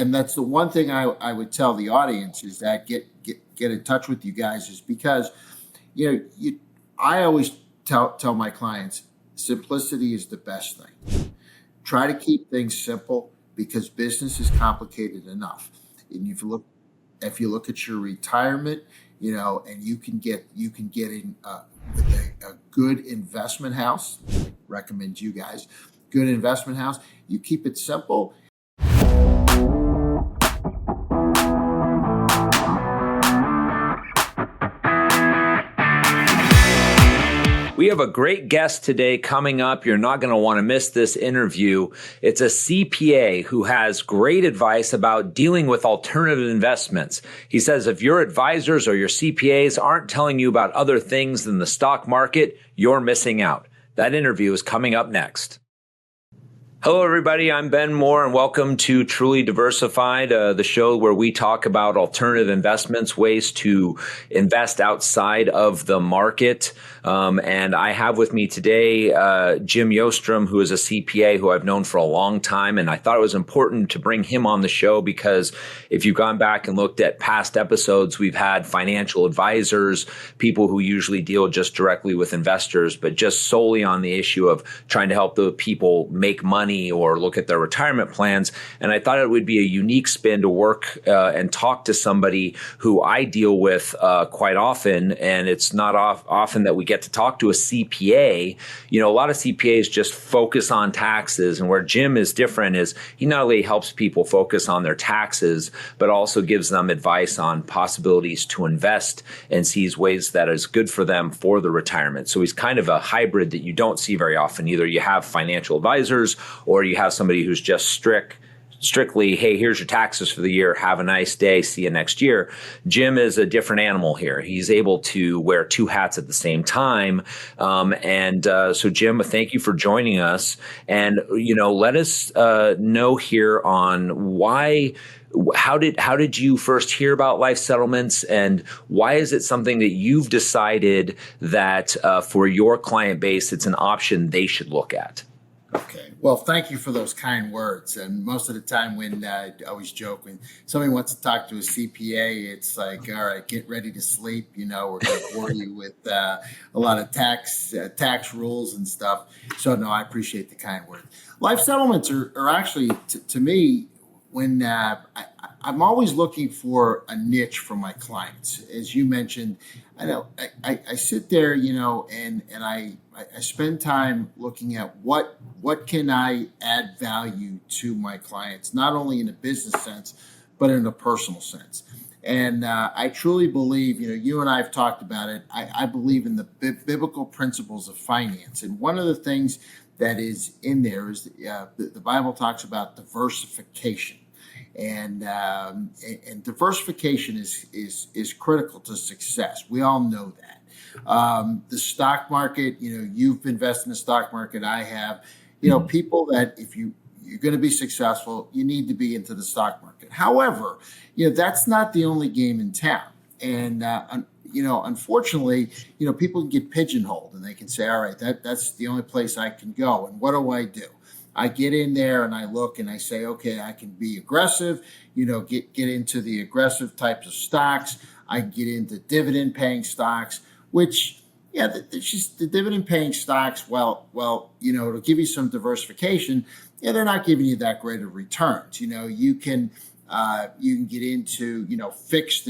and that's the one thing I would tell the audience is that get in touch with you guys, is because I always tell my clients simplicity is the best thing. Try to keep things simple because business is complicated enough. And if you look at your retirement, and you can get in with a good investment house, recommend you guys, good investment house. You keep it simple. We have a great guest today coming up. You're not going to want to miss this interview. It's a CPA who has great advice about dealing with alternative investments. He says if your advisors or your CPAs aren't telling you about other things than the stock market, you're missing out. That interview is coming up next. Hello, everybody. I'm Ben Mohr, and welcome to Truly Diversified, the show where we talk about alternative investments, ways to invest outside of the market. And I have with me today Jim Yostrum, who is a CPA who I've known for a long time. And I thought it was important to bring him on the show because if you've gone back and looked at past episodes, we've had financial advisors, people who usually deal just directly with investors, but just solely on the issue of trying to help the people make money or look at their retirement plans. And I thought it would be a unique spin to work and talk to somebody who I deal with quite often. And it's not often that we get to talk to a CPA. A lot of CPAs just focus on taxes. And where Jim is different is he not only helps people focus on their taxes, but also gives them advice on possibilities to invest and sees ways that is good for them for the retirement. So he's kind of a hybrid that you don't see very often. Either you have financial advisors or you have somebody who's just strictly, hey, here's your taxes for the year. Have a nice day. See you next year. Jim is a different animal here. He's able to wear two hats at the same time. So Jim, thank you for joining us. And, let us know here on how did you first hear about life settlements, and why is it something that you've decided that for your client base, it's an option they should look at? Okay. Well, thank you for those kind words. And most of the time when I always joke, when somebody wants to talk to a CPA, it's like, all right, get ready to sleep. We're going to bore you with a lot of tax rules and stuff. So, no, I appreciate the kind words. Life settlements are actually, to me, when I'm always looking for a niche for my clients. As you mentioned, I know I sit there, and I spend time looking at what can I add value to my clients, not only in a business sense, but in a personal sense. And I truly believe, you and I have talked about it. I believe in the biblical principles of finance. And one of the things that is in there is the Bible talks about diversification. And diversification is critical to success. We all know that. The stock market, you've invested in the stock market. I have, people that if you're going to be successful, you need to be into the stock market. However, that's not the only game in town. And, unfortunately, people can get pigeonholed and they can say, all right, that's the only place I can go. And what do? I get in there and I look and I say, okay, I can be aggressive, get into the aggressive types of stocks. I get into dividend paying stocks, which, the dividend paying stocks, it'll give you some diversification. Yeah, they're not giving you that great of returns. You can get into, fixed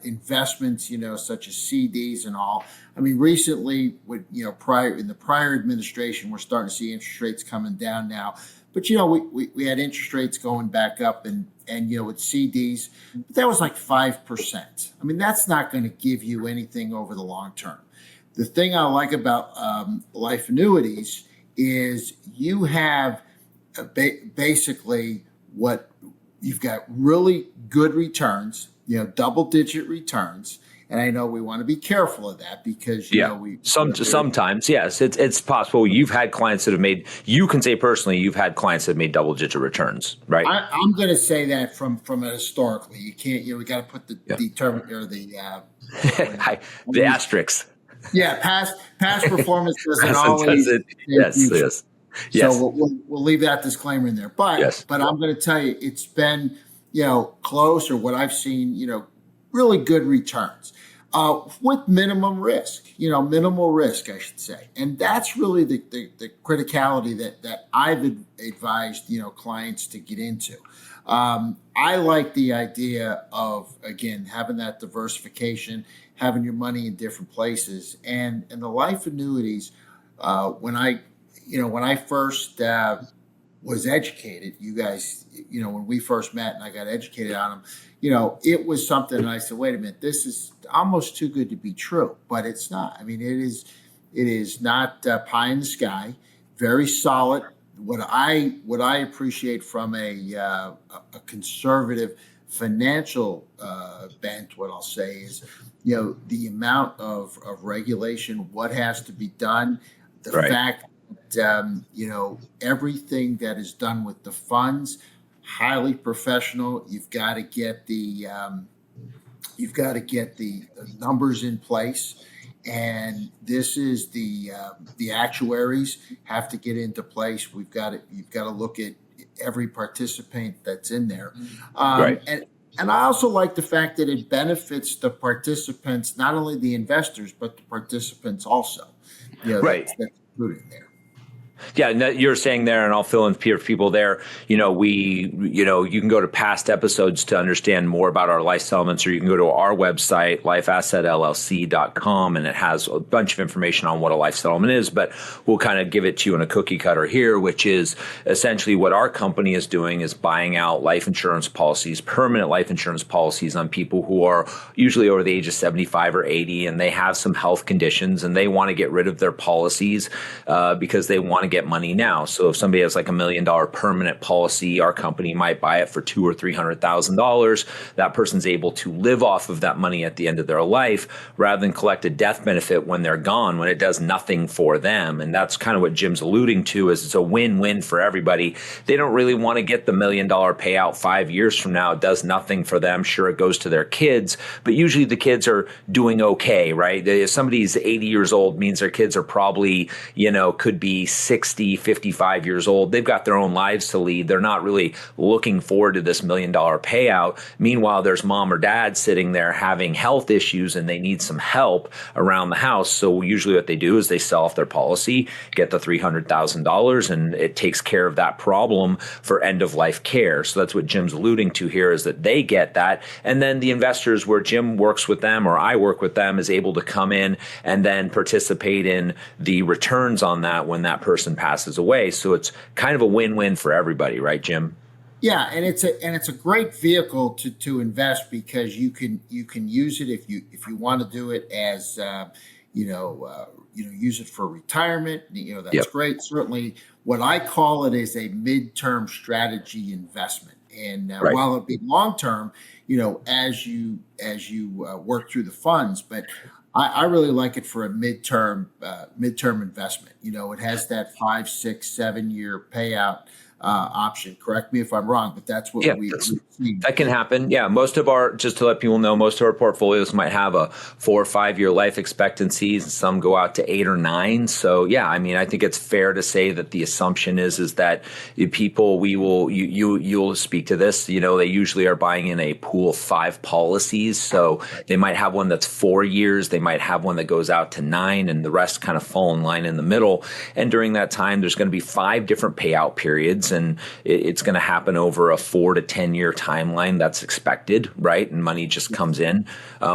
investments, such as CDs and all. I mean, recently, in the prior administration, we're starting to see interest rates coming down now. But, we had interest rates going back up and with CDs, but that was like 5%. I mean, that's not going to give you anything over the long term. The thing I like about life annuities is you have basically what you've got really good returns, double-digit returns. And I know we want to be careful of that because, sometimes, yes, it's possible. You've had clients that have made, you can say personally, you've had clients that have made double-digit returns, right? I'm going to say that from a historically. You can't, we got to put the term or the asterisks. Yeah, past performance doesn't always. Yes. So we'll leave that disclaimer in there. But I'm going to tell you, it's been, close or what I've seen, really good returns. With minimum risk, minimal risk, I should say. And that's really the criticality that I've advised, clients to get into. I like the idea of, again, having that diversification, having your money in different places. And the life annuities, when I first was educated, you guys, when we first met and I got educated on them, it was something that I said, wait a minute, this is almost too good to be true, but it's not. I mean, it is not pie in the sky, very solid. What I appreciate from a conservative financial bent, what I'll say is, the amount of regulation, what has to be done, the fact that, everything that is done with the funds, highly professional. You've got to get the numbers in place, and this is the actuaries have to get into place. You've got to look at every participant that's in there, and I also like the fact that it benefits the participants, not only the investors but the participants also. That's included in there. Yeah, you're saying there, and I'll fill in for people there. You can go to past episodes to understand more about our life settlements, or you can go to our website, lifeassetllc.com, and it has a bunch of information on what a life settlement is. But we'll kind of give it to you in a cookie cutter here, which is essentially what our company is doing is buying out life insurance policies, permanent life insurance policies on people who are usually over the age of 75 or 80, and they have some health conditions, and they want to get rid of their policies because they want to get money now. So if somebody has like $1 million permanent policy, our company might buy it for $200,000 or $300,000. That person's able to live off of that money at the end of their life rather than collect a death benefit when they're gone, when it does nothing for them. And that's kind of what Jim's alluding to, is it's a win-win for everybody. They don't really want to get the $1 million payout 5 years from now. It does nothing for them. Sure, it goes to their kids, but usually the kids are doing okay, right? If somebody's 80 years old, means their kids are probably, could be 60, 55 years old. They've got their own lives to lead. They're not really looking forward to this $1 million payout. Meanwhile, there's mom or dad sitting there having health issues and they need some help around the house. So usually what they do is they sell off their policy, get the $300,000, and it takes care of that problem for end of life care. So that's what Jim's alluding to here, is that they get that. And then the investors, where Jim works with them or I work with them, is able to come in and then participate in the returns on that when that person passes away. So it's kind of a win-win for everybody, right, Jim? Yeah, and it's a great vehicle to invest, because you can use it if you want to do it as use it for retirement. That's great. Certainly, what I call it is a midterm strategy investment. And while it be long term, as you work through the funds, but I really like it for a midterm investment. It has that 5, 6, 7 year payout option. Correct me if I'm wrong, but that's what we've seen. That can happen. Yeah. Just to let people know, most of our portfolios might have a 4 or 5 year life expectancies, and some go out to 8 or 9. So yeah, I mean, I think it's fair to say that the assumption is that people, you'll speak to this, they usually are buying in a pool of 5 policies. So they might have one that's 4 years. They might have one that goes out to 9, and the rest kind of fall in line in the middle. And during that time, there's going to be 5 different payout periods, and it's going to happen over a 4 to 10 year timeline. That's expected, right? And money just comes in.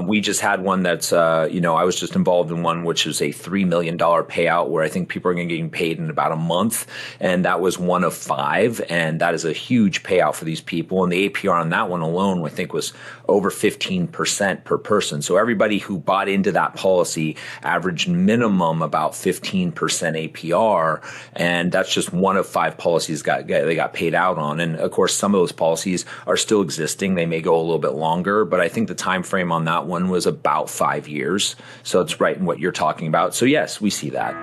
We just had one that's, I was just involved in one, which is a $3 million payout, where I think people are going to get paid in about a month. And that was one of 5. And that is a huge payout for these people. And the APR on that one alone, I think, was over 15% per person. So everybody who bought into that policy averaged minimum about 15% APR. And that's just one of 5 policies they got paid out on. And of course, some of those policies are still existing. They may go a little bit longer, but I think the time frame on that one was about 5 years. So it's right in what you're talking about. So yes, we see that.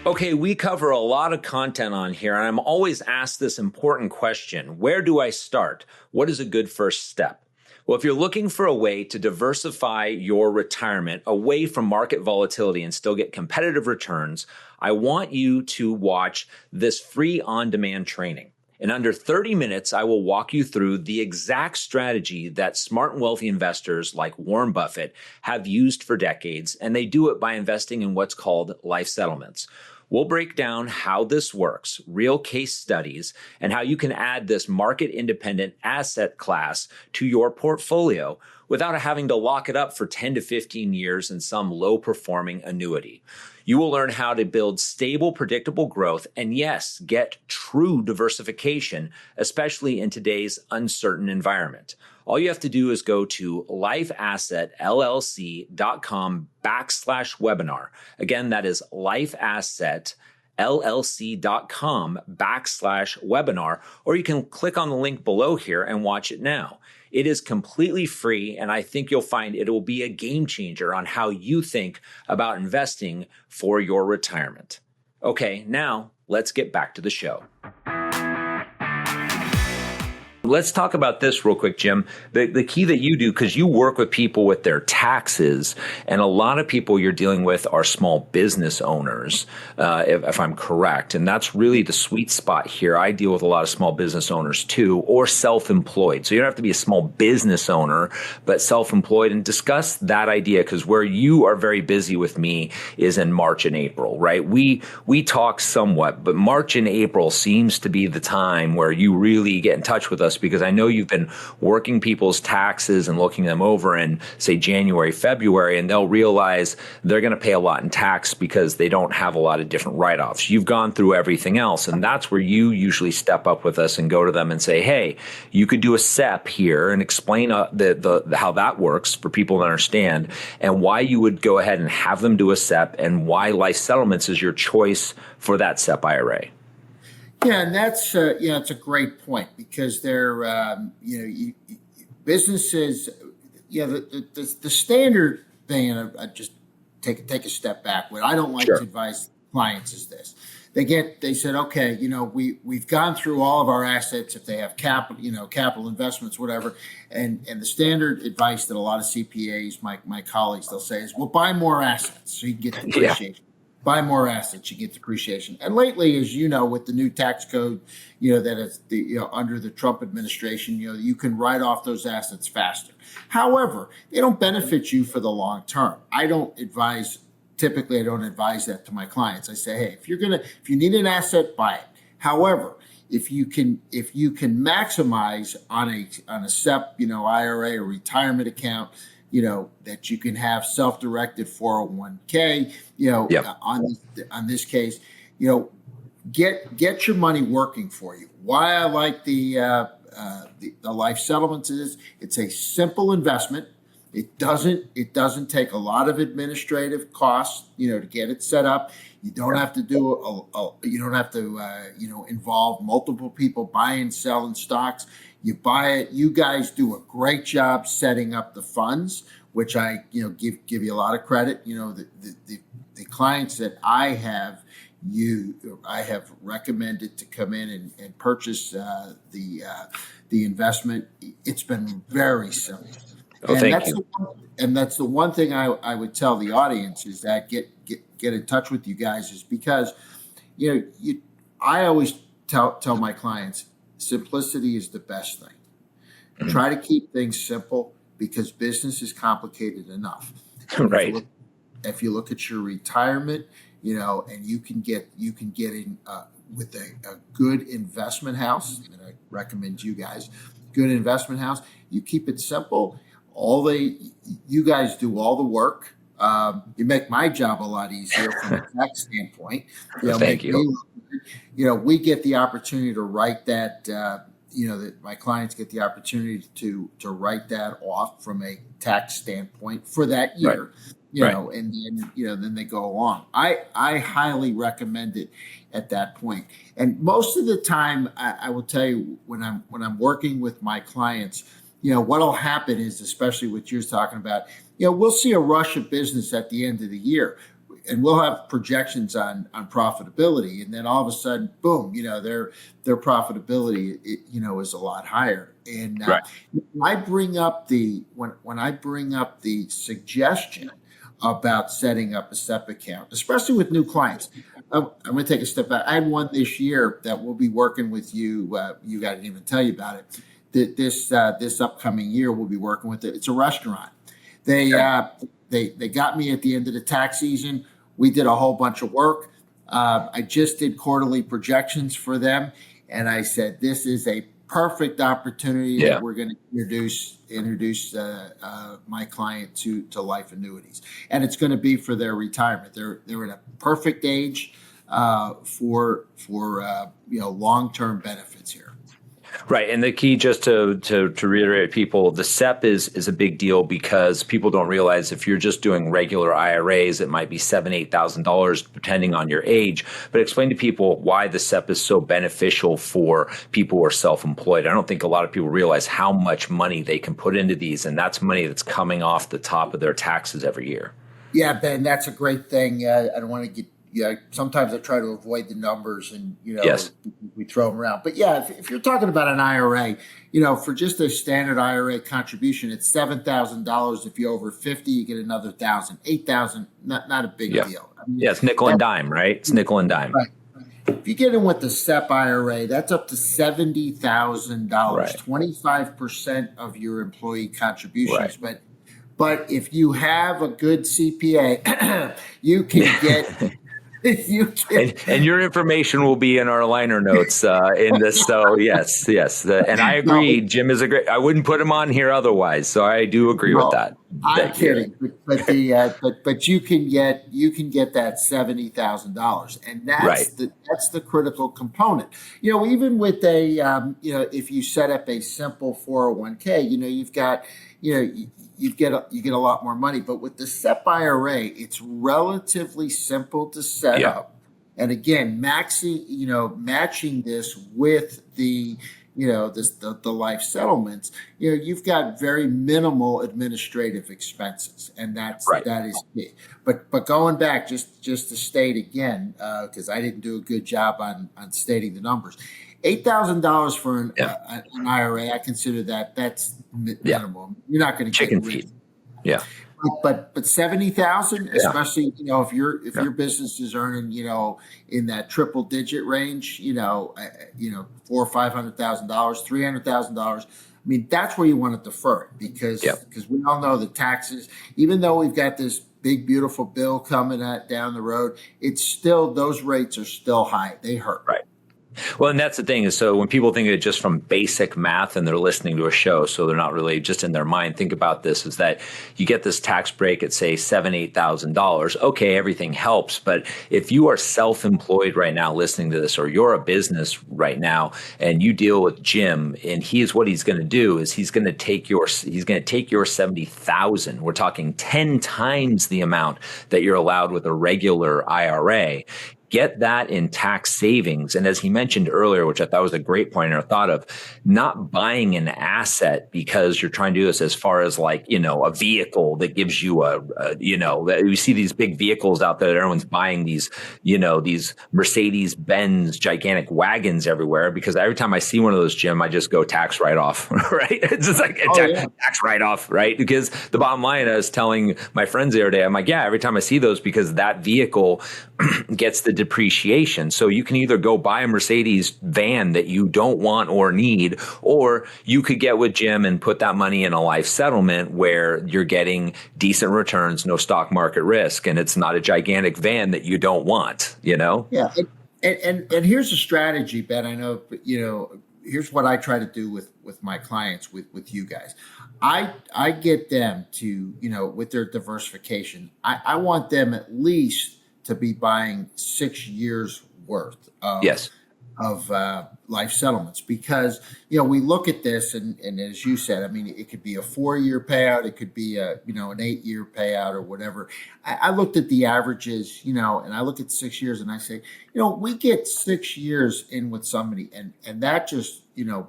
Okay, we cover a lot of content on here, and I'm always asked this important question: where do I start? What is a good first step? Well, if you're looking for a way to diversify your retirement away from market volatility and still get competitive returns, I want you to watch this free on-demand training. In under 30 minutes, I will walk you through the exact strategy that smart and wealthy investors like Warren Buffett have used for decades, and they do it by investing in what's called life settlements. We'll break down how this works, real case studies, and how you can add this market-independent asset class to your portfolio without having to lock it up for 10 to 15 years in some low-performing annuity. You will learn how to build stable, predictable growth and, yes, get true diversification, especially in today's uncertain environment. All you have to do is go to lifeassetllc.com/webinar. Again, that is lifeassetllc.com/webinar, or you can click on the link below here and watch it now. It is completely free, and I think you'll find it will be a game changer on how you think about investing for your retirement. Okay, now let's get back to the show. Let's talk about this real quick, Jim. The key that you do, because you work with people with their taxes, and a lot of people you're dealing with are small business owners, if I'm correct. And that's really the sweet spot here. I deal with a lot of small business owners too, or self-employed. So you don't have to be a small business owner, but self-employed. And discuss that idea, because where you are very busy with me is in March and April, right? We talk somewhat, but March and April seems to be the time where you really get in touch with us, because I know you've been working people's taxes and looking them over in, say, January, February, and they'll realize they're going to pay a lot in tax because they don't have a lot of different write-offs. You've gone through everything else, and that's where you usually step up with us and go to them and say, hey, you could do a SEP here, and explain how that works for people to understand, and why you would go ahead and have them do a SEP, and why life settlements is your choice for that SEP IRA. Yeah, and that's it's a great point, because they're businesses. The standard thing, and I just take a step back. What I don't like to advise clients is this: they said, okay, we've gone through all of our assets, if they have capital investments, whatever, and the standard advice that a lot of CPAs, my colleagues, they'll say is, well, buy more assets so you can get depreciation. Yeah. Buy more assets, you get depreciation. And lately, as you know, with the new tax code, that is under the Trump administration, you can write off those assets faster. However, they don't benefit you for the long term. Typically I don't advise that to my clients. I say, hey, if you need an asset, buy it. However, if you can maximize on a SEP, IRA or retirement account, that you can have self-directed 401k, on this case, get your money working for you. Why I like the life settlements is it's a simple investment. It doesn't take a lot of administrative costs, to get it set up. You don't have to involve multiple people buying and selling stocks. You buy it. You guys do a great job setting up the funds, which I give you a lot of credit. The clients that I have recommended to come in and purchase the investment. It's been very simple. Oh, thank you. And that's the one thing I would tell the audience is that get in touch with you guys, is because I always tell my clients, simplicity is the best thing. Mm-hmm. Try to keep things simple, because business is complicated enough. Right. If you look at your retirement, and you can get in with a good investment house, and I recommend you guys, good investment house. You keep it simple. You guys do all the work. You make my job a lot easier from a tax standpoint. Thank you. We get the opportunity to write that. That my clients get the opportunity to write that off from a tax standpoint for that year. Right. And then they go along. I highly recommend it at that point. And most of the time, I will tell you, when I'm working with my clients, what'll happen is, especially what you're talking about, we'll see a rush of business at the end of the year, and we'll have projections on profitability, and then all of a sudden, boom, their profitability, is a lot higher. And when I bring up the suggestion about setting up a SEP account, especially with new clients, I'm going to take a step back. I had one this year that we'll be working with you. You guys didn't even tell you about it. This upcoming year, we'll be working with it. It's a restaurant. They got me at the end of the tax season. We did a whole bunch of work. I just did quarterly projections for them, and I said this is a perfect opportunity that we're going to introduce my client to life annuities, and it's going to be for their retirement. They're at a perfect age for long-term benefits here. Right. And the key, just to reiterate people, the SEP is a big deal because people don't realize if you're just doing regular IRAs, it might be $7,000, $8,000 depending on your age. But explain to people why the SEP is so beneficial for people who are self-employed. I don't think a lot of people realize how much money they can put into these, and that's money that's coming off the top of their taxes every year. Yeah, Ben, that's a great thing. I don't want to get. Yeah, sometimes I try to avoid the numbers and, we throw them around. But yeah, if you're talking about an IRA, for just a standard IRA contribution, it's $7,000. If you're over 50, you get another $1,000, $8,000, not a big deal. I mean, it's nickel and dime, right? It's nickel and dime. Right. If you get in with the SEP IRA, that's up to $70,000, 25% of your employee contributions. Right. But if you have a good CPA, you can get... And your information will be in our liner notes in this. So yes. And I agree. Jim is a great. I wouldn't put him on here otherwise. So I do agree with that. I'm kidding, but you can get that $70,000, and that's the critical component. Even with a if you set up a simple 401k, you've got you get a lot more money. But with the SEP IRA, it's relatively simple to set up. And again, matching this with the the life settlements, you've got very minimal administrative expenses, and that is key. But going back, just to state again, because I didn't do a good job on stating the numbers. $8,000 for an IRA, I consider that's minimal. You're not going to chicken feed. Yeah. But 70,000, especially if your business is earning in that triple digit range, $400,000 or $500,000, $300,000. I mean, that's where you want to defer it because we all know the taxes. Even though we've got this big beautiful bill coming down the road, it's still, those rates are still high. They hurt. Right. Well, and that's the thing is, so when people think of it just from basic math and they're listening to a show, so they're not really just in their mind, think about this is that you get this tax break at say $7,000, $8,000. Okay, everything helps. But if you are self-employed right now listening to this, or you're a business right now and you deal with Jim, and what he's going to do is he's going to take your $70,000. We're talking 10 times the amount that you're allowed with a regular IRA. Get that in tax savings. And as he mentioned earlier, which I thought was a great point I thought of, not buying an asset because you're trying to do this as far as like, a vehicle that gives you you see these big vehicles out there that everyone's buying these Mercedes-Benz gigantic wagons everywhere, because every time I see one of those, Jim, I just go tax write-off, right? It's just like tax write-off, right? Because the bottom line, I was telling my friends the other day, I'm like, every time I see those, because that vehicle gets the depreciation. So you can either go buy a Mercedes van that you don't want or need, or you could get with Jim and put that money in a life settlement where you're getting decent returns, no stock market risk, and it's not a gigantic van that you don't want, Yeah. And here's a strategy, Ben. I know, here's what I try to do with my clients, with you guys. I get them to, with their diversification, I want them at least to be buying 6 years worth of life settlements, because we look at this and as you said, I mean, it could be a 4-year payout, it could be an 8-year payout or whatever. I looked at the averages, and I look at 6 years and I say, we get 6 years in with somebody and that just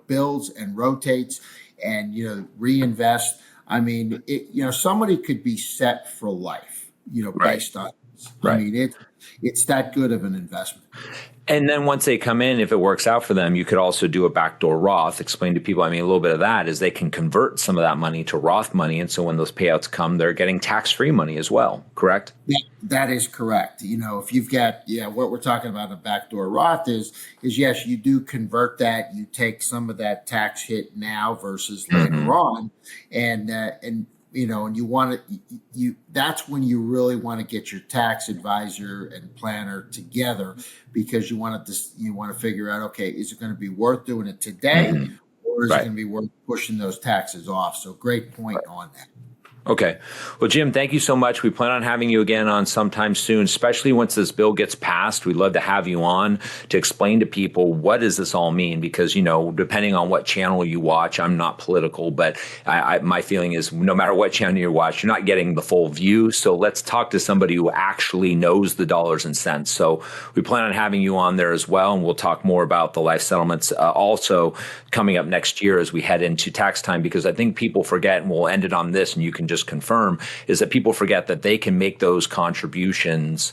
builds and rotates and reinvest. I mean, somebody could be set for life, based on. Right. I mean, it's that good of an investment. And then once they come in, if it works out for them, you could also do a backdoor Roth. Explain to people, a little bit of that is they can convert some of that money to Roth money. And so when those payouts come, they're getting tax-free money as well, correct? That is correct. If you've got, what we're talking about a backdoor Roth is yes, you do convert that. You take some of that tax hit now versus later on. And you want to, that's when you really want to get your tax advisor and planner together, because you want to figure out, okay, is it going to be worth doing it today, or is it going to be worth pushing those taxes off? So great point on that. Okay. Well, Jim, thank you so much. We plan on having you again on sometime soon, especially once this bill gets passed. We'd love to have you on to explain to people, what does this all mean? Because, depending on what channel you watch, I'm not political, but my feeling is no matter what channel you watch, you're not getting the full view. So let's talk to somebody who actually knows the dollars and cents. So we plan on having you on there as well. And we'll talk more about the life settlements also coming up next year as we head into tax time, because I think people forget, and we'll end it on this, and you can just confirm, is that people forget that they can make those contributions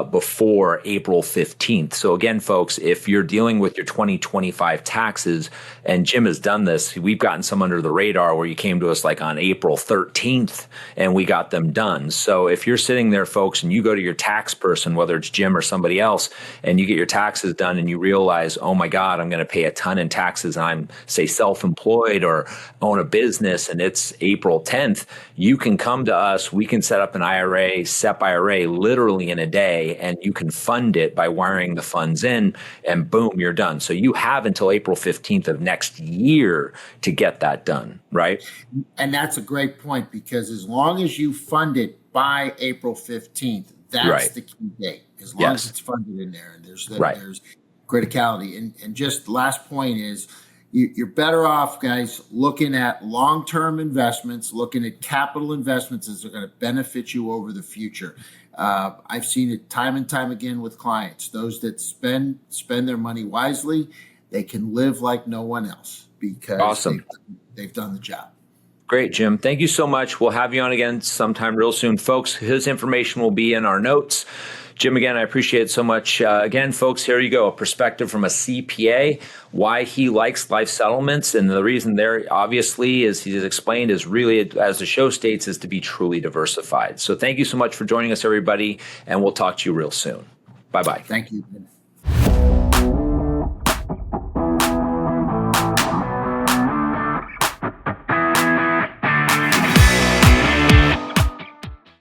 before April 15th. So again, folks, if you're dealing with your 2025 taxes, and Jim has done this, we've gotten some under the radar where you came to us like on April 13th and we got them done. So if you're sitting there, folks, and you go to your tax person, whether it's Jim or somebody else, and you get your taxes done and you realize, oh my God, I'm going to pay a ton in taxes, and I'm, say, self-employed or own a business, and it's April 10th, you can come to us. We can set up an IRA, SEP IRA, literally in a day, and you can fund it by wiring the funds in, and boom, you're done. So you have until April 15th of next year to get that done, right? And that's a great point, because as long as you fund it by April 15th, that's the key date. As long as it's funded in there, and there's criticality. And just the last point is, you're better off, guys, looking at long-term investments, looking at capital investments as they're going to benefit you over the future. I've seen it time and time again with clients. Those that spend their money wisely, they can live like no one else, because they've done the job. Great, Jim. Thank you so much. We'll have you on again sometime real soon. Folks, his information will be in our notes. Jim, again, I appreciate it so much. Again, folks, here you go. A perspective from a CPA, why he likes life settlements. And the reason there, obviously, as he's explained, is really, as the show states, is to be truly diversified. So thank you so much for joining us, everybody. And we'll talk to you real soon. Bye-bye. Thank you.